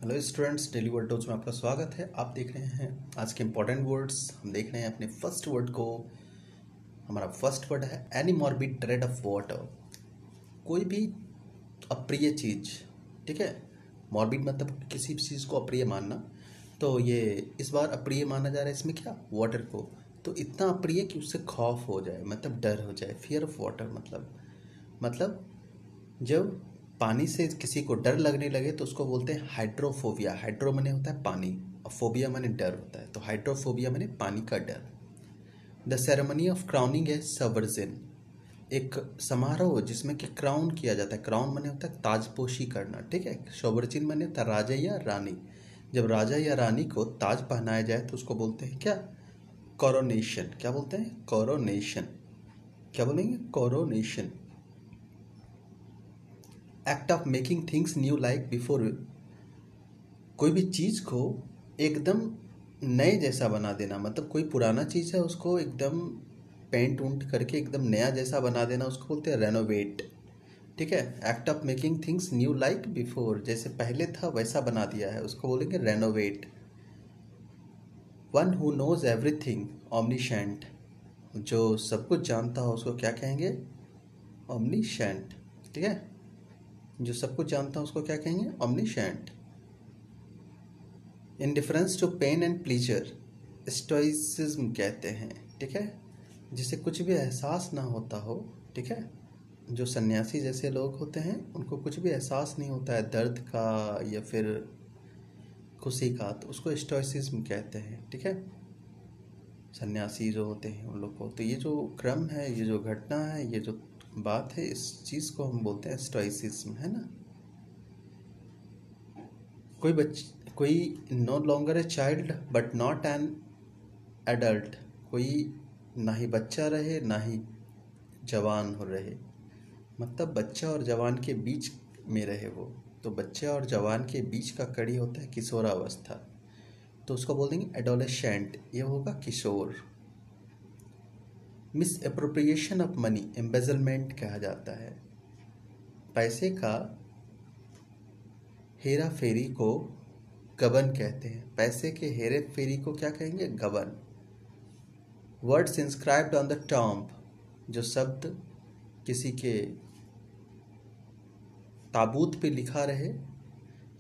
Hello students, daily word talks में आपका स्वागत है। आप देख रहे हैं आज के इंपॉर्टेंट वर्ड्स। हम देख रहे हैं अपने फर्स्ट वर्ड को। हमारा फर्स्ट वर्ड है एनीमॉर्बिड ड्रेड ऑफ वाटर। कोई भी अप्रिय चीज़, ठीक है। मॉर्बिड मतलब किसी भी चीज़ को अप्रिय मानना। तो ये इस बार अप्रिय माना जा रहा है इसमें क्या, वाटर को। तो इतना अप्रिय कि उससे खौफ हो जाए, मतलब डर हो जाए। फियर ऑफ वाटर मतलब जब पानी से किसी को डर लगने लगे तो उसको बोलते हैं हाइड्रोफोबिया। हाइड्रो माने होता है पानी और फोबिया माने डर होता है। तो हाइड्रोफोबिया माने पानी का डर। द सेरेमनी ऑफ क्राउनिंग है सवर्जिन, एक समारोह जिसमें कि क्राउन किया जाता है। क्राउन माने होता है ताजपोशी करना, ठीक है। सवर्जिन माने होता है राजा या रानी। जब राजा या रानी को ताज पहनाया जाए तो उसको बोलते हैं क्या, कोरोनेशन। क्या बोलते हैं, कोरोनेशन। क्या बोलेंगे, coronation. Act of making things new like before. कोई भी चीज़ को एकदम नए जैसा बना देना, मतलब कोई पुराना चीज़ है उसको एकदम पेंट उंट करके एकदम नया जैसा बना देना, उसको बोलते हैं रेनोवेट, ठीक है। Act of making things new like before, जैसे पहले था वैसा बना दिया है, उसको बोलेंगे renovate. One who knows everything omniscient, जो सब कुछ जानता हो उसको क्या कहेंगे, ऑमनीशेंट, ठीक है। जो सब कुछ जानता है उसको क्या कहेंगे, omniscient. Indifference to pain and pleasure stoicism कहते हैं, ठीक है। जिसे कुछ भी एहसास ना होता हो, ठीक है। जो सन्यासी जैसे लोग होते हैं उनको कुछ भी एहसास नहीं होता है दर्द का या फिर खुशी का, तो उसको स्टोइसिज्म कहते हैं, ठीक है। सन्यासी जो होते हैं उन लोग को। तो ये जो क्रम है, ये जो घटना है, ये जो बात है, इस चीज़ को हम बोलते हैं स्टोइसिज्म, है ना। कोई no longer a child but not an adult. कोई ना ही बच्चा रहे ना ही जवान हो रहे, मतलब बच्चा और जवान के बीच में रहे वो। तो बच्चे और जवान के बीच का कड़ी होता है किशोरावस्था, तो उसको बोल देंगे एडोलेसेंट, ये होगा किशोर। Misappropriation of money embezzlement कहा जाता है। पैसे का हेरा फेरी को गबन कहते हैं। पैसे के हेरे फेरी को क्या कहेंगे, गबन। Words inscribed on the tomb, जो शब्द किसी के ताबूत पे लिखा रहे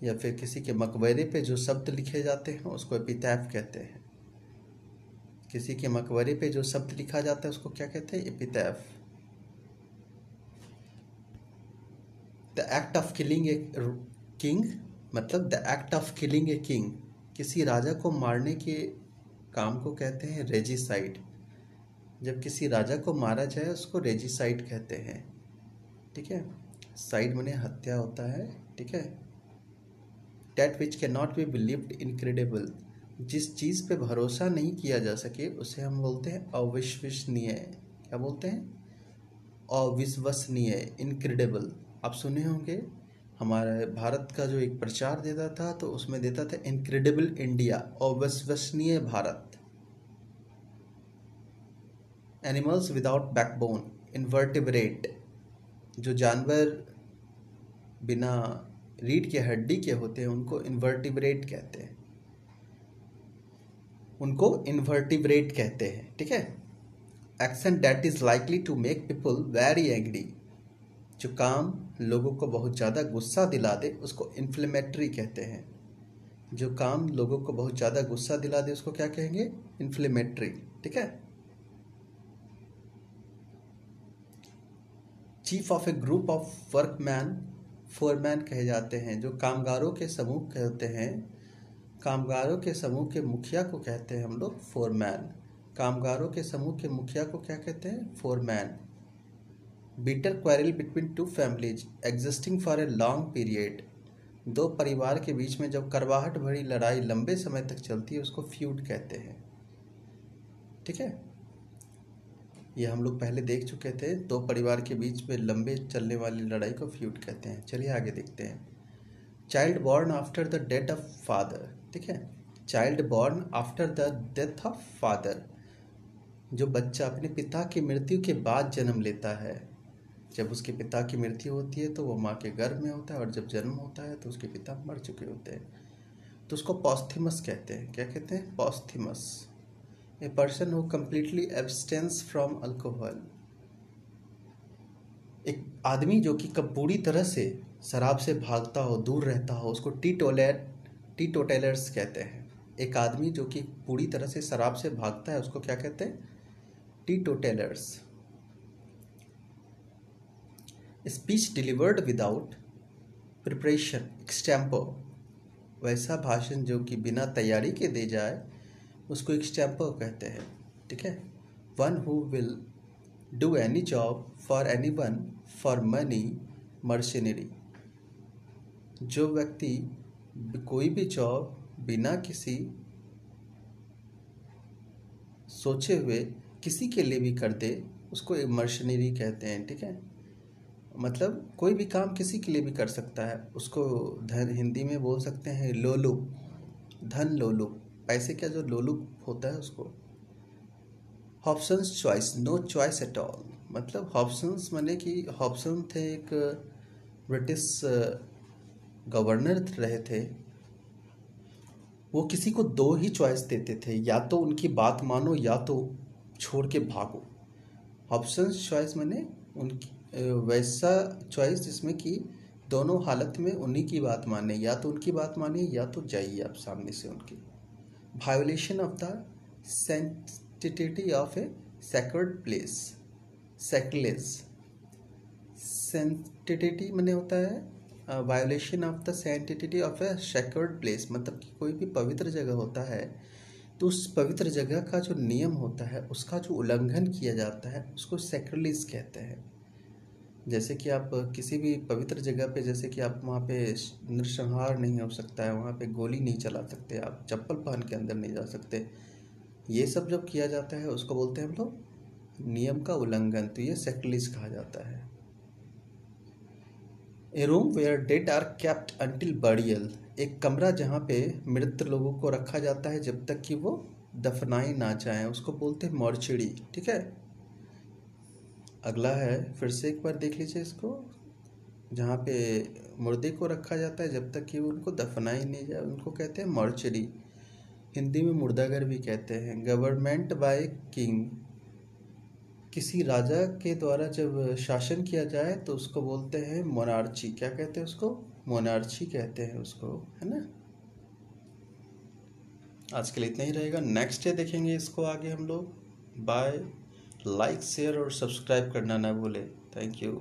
या फिर किसी के मकबरे पे जो शब्द लिखे जाते हैं उसको एपिटैफ कहते हैं। किसी के मकबरे पे जो शब्द लिखा जाता है उसको क्या कहते हैं, epitaph. The act of killing a king, मतलब the act of killing a king, किसी राजा को मारने के काम को कहते हैं रेजिसाइड। जब किसी राजा को मारा जाए उसको रेजिसाइड कहते हैं, ठीक है। साइड माने हत्या होता है, ठीक है। That which can not be believed incredible, जिस चीज़ पे भरोसा नहीं किया जा सके उसे हम बोलते हैं अविश्वसनीय। क्या बोलते हैं, अविश्वसनीय, इनक्रेडिबल। आप सुने होंगे हमारे भारत का जो एक प्रचार देता था तो उसमें देता था इनक्रेडिबल इंडिया, अविश्वसनीय Bharat. Animals without backbone invertebrate, जो जानवर बिना रीढ़ की हड्डी के होते हैं उनको इन्वर्टिब्रेट कहते हैं, उनको इन्वर्टिब्रेट कहते हैं, ठीक है। Action that is likely to make people very angry, जो काम लोगों को बहुत ज़्यादा गुस्सा दिला दे उसको इन्फ्लेमेटरी कहते हैं। जो काम लोगों को बहुत ज़्यादा गुस्सा दिला दे उसको क्या कहेंगे, इन्फ्लेमेटरी, ठीक है। Chief of A group of workman foreman कहे जाते हैं। जो कामगारों के समूह कहते हैं, कामगारों के समूह के मुखिया को कहते हैं हम लोग फोरमैन। कामगारों के समूह के मुखिया को क्या कहते हैं, foreman. Bitter quarrel between two families existing for a long period, दो परिवार के बीच में जब करवाहट भरी लड़ाई लंबे समय तक चलती है उसको फ्यूड कहते हैं, ठीक है। ये हम लोग पहले देख चुके थे, दो परिवार के बीच में लंबे चलने वाली लड़ाई को फ्यूड कहते हैं। चलिए आगे देखते हैं। Child born after the death of father, ठीक है। Child born after the death of father, जो बच्चा अपने पिता की मृत्यु के बाद जन्म लेता है। जब उसके पिता की मृत्यु होती है तो वो माँ के गर्भ में होता है, और जब जन्म होता है तो उसके पिता मर चुके होते हैं। तो उसको पॉस्थीमस कहते हैं। क्या कहते हैं? Posthumous. A person who completely abstains from alcohol. एक आदमी जो कि कब पूरी तरह से शराब से भागता हो, दूर रहता हो, उसको टीटोटलर्स कहते हैं। एक आदमी जो कि पूरी तरह से शराब से भागता है उसको क्या कहते हैं? Teetotallers. Speech delivered without preparation extempore. वैसा भाषण जो कि बिना तैयारी के दे जाए उसको एक्सटेम्पर कहते हैं। ठीक है। One who will do any job for anyone for money mercenary. जो व्यक्ति कोई भी जॉब बिना किसी सोचे हुए किसी के लिए भी कर दे उसको मर्शनरी कहते हैं। ठीक है। मतलब कोई भी काम किसी के लिए भी कर सकता है, उसको धन हिंदी में बोल सकते हैं लोलू, धन लोलू। पैसे का जो लोलू होता है उसको। Hobson's choice, no choice at all. मतलब हॉब्सन्स माने कि हॉब्सन थे एक ब्रिटिश गवर्नर रहे थे। वो किसी को दो ही चॉइस देते थे, या तो उनकी बात मानो या तो छोड़ के भागो। हॉब्सन्स चॉइस माने उनकी वैसा चॉइस जिसमें कि दोनों हालत में उन्हीं की बात माने, या तो उनकी बात मानिए या तो जाइए आप सामने से उनकी। Violation of the sanctity of a sacred place, sacrilege. Sanctity माने होता है violation of the sanctity of a sacred place. मतलब कि कोई भी पवित्र जगह होता है तो उस पवित्र जगह का जो नियम होता है उसका जो उल्लंघन किया जाता है उसको सैक्रिलेज कहते हैं। जैसे कि आप किसी भी पवित्र जगह पे, जैसे कि आप वहाँ पे नरसंहार नहीं हो सकता है, वहाँ पे गोली नहीं चला सकते, आप चप्पल पहन के अंदर नहीं जा सकते। ये सब जब किया जाता है उसको बोलते हैं हम लोग नियम का उल्लंघन। तो ये सैक्रिलेज कहा जाता है। A room where dead are kept until burial. एक कमरा जहाँ पे मृत लोगों को रखा जाता है जब तक कि वो दफनाए ना जाएं, उसको बोलते हैं मॉर्चरी। ठीक है। अगला है, फिर से एक बार देख लीजिए इसको। जहाँ पे मुर्दे को रखा जाता है जब तक कि उनको दफनाई नहीं जाए उनको कहते हैं मॉर्चरी। हिंदी में मुर्दाघर भी कहते हैं। Government by king. किसी राजा के द्वारा जब शासन किया जाए तो उसको बोलते हैं मोनार्ची। क्या कहते हैं उसको? मोनार्ची कहते हैं उसको, है ना। आज के लिए इतना ही रहेगा। नेक्स्ट डे देखेंगे इसको आगे हम लोग। बाय। लाइक शेयर और सब्सक्राइब करना ना भूलें। Thank you.